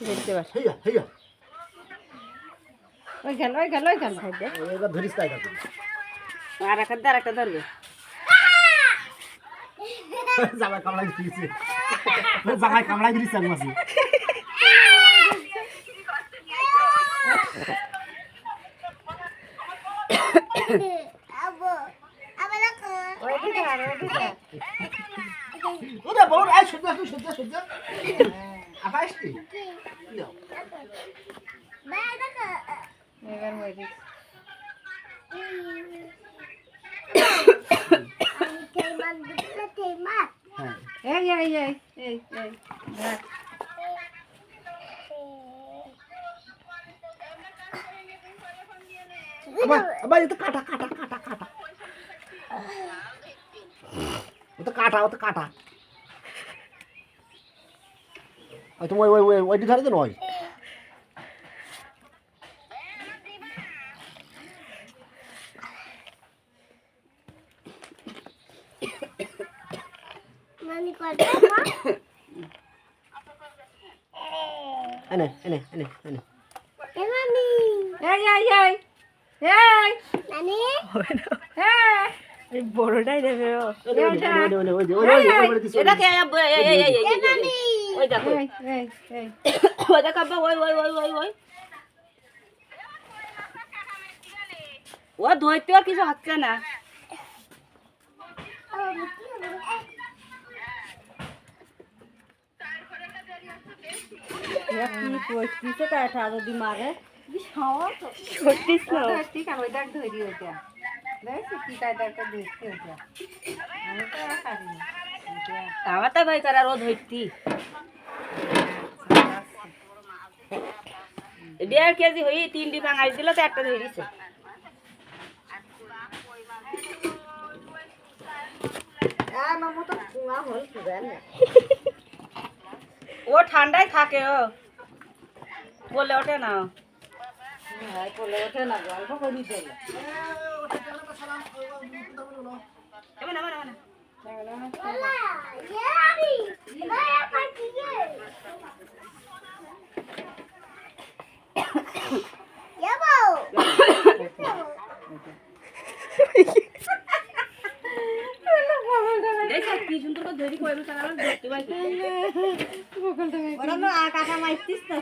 দেখতে পাস হেইয়া হেইয়া ওইখান খাইবে এবার ধরিস তাই থাকবে আর একটা ধরবে জামাই কামড়াই দিয়েছে জামাই কামড়াই দিয়েছে আমি মাসি ওরে বড় আই সহ্য আবাস কি এবার হইছে এই রাখ আবার এটা কাটা ও তো কাটা ওই তো ওই ধারে তো নয় এনে এই বড়টাই দেবে ও এটা কে ওই দেখো ওই দেখো ওই ও ধরতে আর কিছু হচ্ছে না কিসে কাটা যদি মারে ছত্রিশ না ঠিক আছে ওইটা ধরি ওইটা দেখছি কি কায়দা একটা দেখতে ওইটা আমি তো পারি না আমার তো ভাই করার ও ধরতি 1.5 কেজি হই 3টি ভাঙাই দিল তো একটা ধরিছে মামা তো কুয়া হল কুবেন ও ঠান্ডায় থাকে ও বলে ওঠে না বলে ওঠে না গল্প করি চলে কি সুন্দর করে ধরি কইলো তারা দেখতে পাই কাটা মাইতিস না